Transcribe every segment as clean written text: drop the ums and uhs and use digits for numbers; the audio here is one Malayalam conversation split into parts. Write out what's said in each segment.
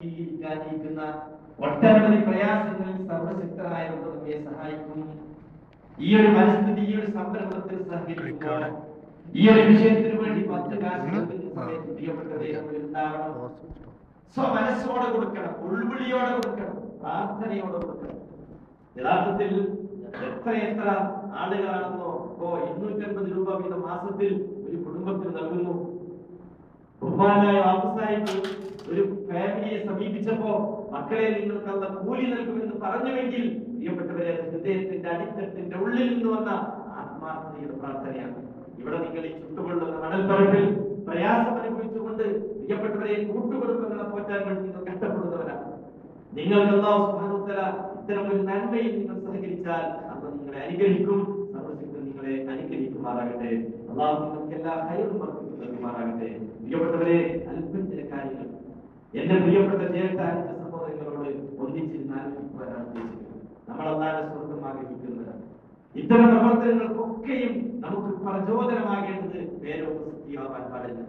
ജീവിക്കാനിരിക്കുന്ന ഒട്ടനവധി പ്രയാസങ്ങളിൽ സർവശക്തനായ നമ്മെ സഹായിക്കും. ഈ ഒരു പരിസ്ഥിതി, ഈ ഒരു സംരംഭത്തിൽ സഹകരിക്കുമ്പോൾ ഈ ഒരു വിഷയത്തിന് വേണ്ടി 10 കാശ് സമയത്ത് പ്രിയപ്പെട്ടവരെ ഉണ്ടാവണം. മനസ്സോടെ കൊടുക്കണം, ഉൾവിളിയോടെ കൊടുക്കണം, പ്രാർത്ഥനയോടെ കൊടുക്കണം. യഥാർത്ഥത്തിൽ എത്ര ആളുകളാണെന്നോ 250 രൂപ വീതം മാസത്തിൽ ഒരു കുടുംബത്തിന് നൽകുന്നു. ബഹുമാനായ വാപ്പസായിട്ട് ഒരു ഫാമിലിയെ സമീപിച്ചപ്പോ മക്കളെ നിങ്ങൾക്കുള്ള കൂലി നൽകുമെന്ന് പറഞ്ഞുവെങ്കിൽ പ്രിയപ്പെട്ടവരെ, ഹൃദയത്തിന്റെ അടിത്തട്ടിന്റെ ഉള്ളിൽ നിന്ന് വന്ന ആത്മാർത്ഥതയുടെ പ്രാർത്ഥനയാണ്. ഇവിടെ നിങ്ങൾ ഈ ചുട്ടുകൊള്ളുന്ന മണൽപ്പരപ്പിൽ പ്രയാസം അനുഭവിച്ചുകൊണ്ട് പ്രിയപ്പെട്ടവരെ കൂട്ടുകുടുംബങ്ങളെ പോറ്റാൻ വേണ്ടി നിങ്ങൾ കഷ്ടപ്പെടുന്നവരാണ്. നിങ്ങൾക്ക് അല്ലാഹു സുബ്ഹാനഹു വ തആല ഇത്തരം ഒരു നന്മയിൽ നിങ്ങൾ സഹകരിച്ചാൽ അല്ലാഹു നിങ്ങളെ അനുഗ്രഹിക്കും. സർവശക്തൻ നിങ്ങളെ അനുഗ്രഹിക്കുമാറാകട്ടെ. അല്ലാഹു നിങ്ങൾക്ക് എല്ലാ ഹൈറും നൽകുമാറാകട്ടെ. പ്രിയപ്പെട്ടവരെ, അല്പം ചില കാര്യങ്ങൾ എന്റെ പ്രിയപ്പെട്ട ജ്യേഷ്ഠാനുജ സഹോദരങ്ങളോട് ഒന്നിച്ചിരുന്ന് ആലോചിക്കുവാനാണ് ഉദ്ദേശിക്കുന്നത്. നമ്മൾ അല്ലാഹുവിന്റെ സ്വർഗ്ഗം ആഗ്രഹിക്കുന്നത്. ഇത്തരം പ്രവർത്തനങ്ങൾക്കൊക്കെയും നമുക്ക് പ്രചോദനമാകേണ്ടത് വേരോപസക്തിയാവാൻ പാടില്ല.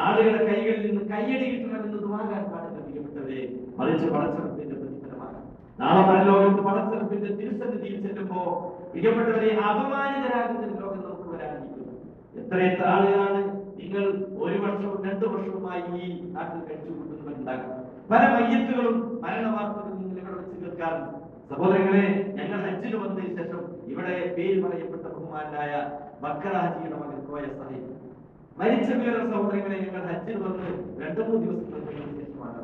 ആളുകളുടെ കൈകളിൽ നിന്ന് കയ്യടി കിട്ടണമെന്ന് ദുആകാൻ പാടില്ല. പ്രിയപ്പെട്ടവരെ, മറിച്ച് പടച്ചറപ്പിന്റെ പ്രതിഫലമാണ്. നാളെ പരലോകത്ത് പടച്ചറപ്പിന്റെ തിരുസന്നിധിയിൽ ചെല്ലുമ്പോ പ്രിയപ്പെട്ടവരെ, അപമാനിതരാകുന്ന ഒരു ലോകം നമുക്ക് വരാനിരിക്കുന്നു. എത്ര ആളുകളാണ് നിങ്ങൾ 1 വർഷവും 2 വർഷവുമായി ഈ നാട്ടിൽ കഴിച്ചു കൂട്ടുന്നവരുണ്ടാകും. പല മയ്യത്തുകളും മരണ വാർത്തകളും നിങ്ങൾ ഇവിടെ വെച്ച് കേൾക്കാറുണ്ട്. സഹോദരങ്ങളെ, ഞങ്ങൾ ഹജ്ജിന് വന്നതിന് ശേഷം ഇവിടെ പേര് പറയപ്പെട്ട ബഹുമാനായ ബക്കറ ഹാജിയുടെ മകൻ കോയ സാഹിബ് മരിച്ച പേര് സഹോദരങ്ങളെ, ഞങ്ങൾ ഹജ്ജിന് വന്ന് 2-3 ദിവസങ്ങൾക്ക് ശേഷമാണ്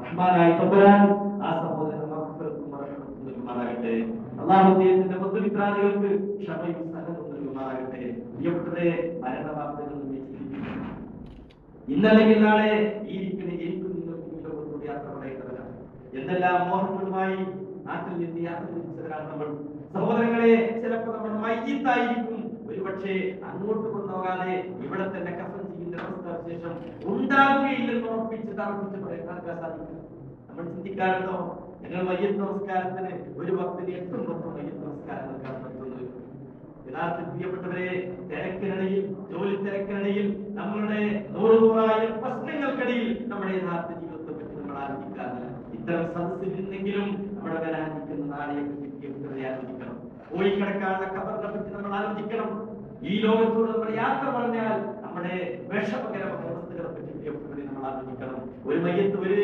റഹ്മാനായ തമ്പുരാൻ ആ സഹോദരൻ മഗ്ഫിറത്തും റഹ്മത്തും നൽകുമാറാകട്ടെ. അല്ലാഹു അദ്ദേഹത്തിന്റെ ബന്ധുമിത്രാദികൾക്ക് ക്ഷമയും സഹനവും നൽകുമാറാകട്ടെ. പ്രിയപ്പെട്ടവരെ, മരണ വാർത്തകൾ ഇന്നല്ലെങ്കിൽ നാളെ എനിക്കും നിങ്ങൾക്ക് ഈ ലോകത്തോട് യാത്ര പറയേണ്ടവരാണ്. എന്തെല്ലാം മോഹങ്ങളുമായി നാട്ടിൽ നിന്ന് യാത്ര തിരിച്ചവരാണ് നമ്മൾ. സഹോദരങ്ങളെ, ചിലപ്പോൾ നമ്മൾ മയ്യിത്തായിരിക്കും. ഒരുപക്ഷെ അങ്ങോട്ട് കൊണ്ടുപോകാതെ ഇവിടെ തന്നെ കഫൻ ചെയ്യുന്ന അവസ്ഥാവിശേഷം ഉണ്ടാകുകയില്ലെന്ന് ഉറപ്പിച്ച് തറപ്പിച്ച് പറയാൻ സാധിക്കും. നമ്മൾ ചിന്തിക്കാറുണ്ടോ? ഞങ്ങൾ മയ്യത്ത് നമസ്കാരത്തിന് ഒരു ഭക്തന് 8-10 മയ്യത്ത് നമസ്കാരങ്ങൾക്കാണ് നടത്തുന്നത്. യഥാർത്ഥത്തിൽ പ്രിയപ്പെട്ടവരെ, തിരക്കിനിടയിൽ, ജോലി തിരക്കിനിടയിൽ, നമ്മളുടെ 100,000 പ്രശ്നങ്ങൾക്കിടയിൽ നമ്മുടെ യഥാർത്ഥ ജീവിതത്തെ പറ്റി നമ്മൾ ആലോചിക്കാറില്ല. ഇത്തരം സദസ്സിൽ നിന്നെങ്കിലും നമ്മുടെ വരാനിരിക്കുന്ന നാളെയെ പറ്റി പ്രിയപ്പെട്ടവരെ ആലോചിക്കണം. പോയി കിടക്കാനുള്ള ഖബറിനെ പറ്റി നമ്മൾ ആലോചിക്കണം. ഈ ലോകത്തോട് നമ്മൾ യാത്ര പറഞ്ഞാൽ നമ്മുടെ വിഷമകരമായ അവസ്ഥകളെ പറ്റി പ്രിയപ്പെട്ടവരെ നമ്മൾ ആലോചിക്കണം. ഒരു മയ്യത്ത് ഒരു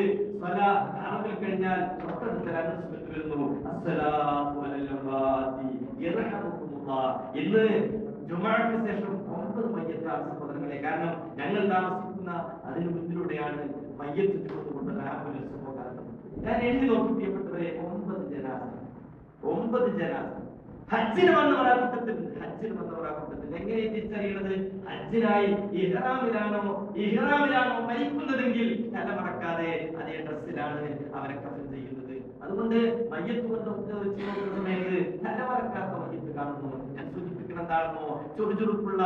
അറബിൽ കഴിഞ്ഞാൽ തൊട്ടടുത്ത അനൗൺസ്മെന്റ് വരുന്നു, അസ്സലാത്തു അലൽ അംവാതി യർഹമുക്കുമുല്ലാഹ്. ഇന്ന് ജുമുഅക്ക് ശേഷം 9 മയ്യത്താണ് സഹോദരങ്ങളെ. കാരണം ഞങ്ങൾ താമസിക്കുന്ന അതിന് മുന്നിലൂടെയാണ് മയ്യത്ത് ചുമന്നുകൊണ്ട് ആംബുലൻസ് പോകാറുണ്ട്. ഞാൻ എണ്ണി നോക്കി പ്രിയപ്പെട്ടവരെ, 9 ജനാസ. ഹജ്ജിന് വന്നവർ ആ കൂട്ടത്തിൽ എങ്ങനെ തിരിച്ചറിയുന്നത്? ഹജ്ജിനായി ഇഹ്റാമിലാണോ മരിക്കുന്നതെങ്കിൽ തലമറക്കാതെ അതേ ഡ്രസ്സിലാണ് അവരെ കഫൻ ചെയ്യുന്നത്. അതുകൊണ്ട് മയ്യത്ത് കൊണ്ട് വെച്ച് നോക്കുന്ന സമയത്ത് തലമറക്കാത്ത മയ്യത്ത് കാണുന്നു. ഞാൻ സൂചിപ്പിക്കണം എന്താണെന്നോ, ചുറുചുറുപ്പുള്ള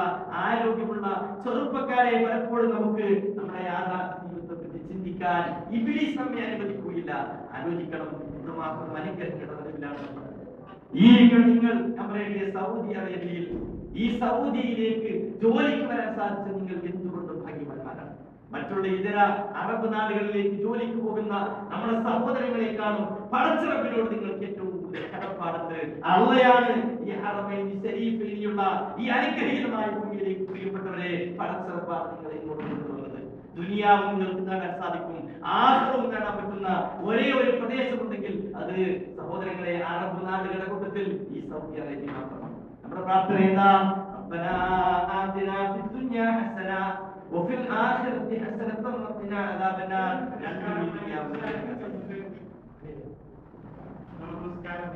ആരോഗ്യമുള്ള ചെറുപ്പക്കാരെ പലപ്പോഴും നമുക്ക് നമ്മുടെ യാഥാർത്ഥ്യ ജീവിതത്തെ പറ്റി ചിന്തിക്കാൻ ഇബ്ലീസ് നമ്മെ അനുവദിക്കുകയില്ല. ആലോചിക്കണം, ഇതുമാത്രം അനുഗ്രഹിക്കേണ്ടതിലാണ് ഈ നിങ്ങൾ നമ്മുടെ സൗദി അറേബ്യയിൽ ഈ സൗദിയിലേക്ക് ജോലിക്ക് വരാൻ സാധിച്ച നിങ്ങൾ എന്തുകൊണ്ട് ഭാഗ്യവാന്മാരാണ്. മറ്റുള്ള ഇതര അറബ് നാടുകളിലേക്ക് ജോലിക്ക് പോകുന്ന നമ്മുടെ സഹോദരങ്ങളെക്കാളും പടച്ചിറപ്പിനോട് നിങ്ങൾക്ക് ഏറ്റവും കൂടുതൽ കടപ്പാടുണ്ട്. അള്ളയാണ് ഈ ഹറമൈൻ ശരീഫിലുള്ള ഈ അനുഗ്രഹീതമായ ഭൂമിയിലേക്ക് പ്രിയപ്പെട്ടവരെ പടച്ചിറപ്പാണ് നിങ്ങളെ ഇങ്ങോട്ട് കൊണ്ടുവന്നത്. ദുനിയാവും നിങ്ങൾക്ക് നേടാൻ സാധിക്കും, ആഖിറവും നേടാൻ പറ്റുന്ന ഒരേ ഒരു പ്രദേശമുണ്ടെങ്കിൽ അത് സഹോദരങ്ങളെ അറബ് നാടുകളുടെ കൂട്ടത്തിൽ ഈ സൗദി അറേബ്യ മാത്രമാണ്. നമ്മുടെ പ്രാർത്ഥന എന്താ? റബ്ബനാ ആതിനാ ഫിദ്ദുനിയാ ഹസന വഫിൽ ആഖിറതി ഹസനതൻ വഖിനാ അദാബന്നാർ. നമസ്കാരം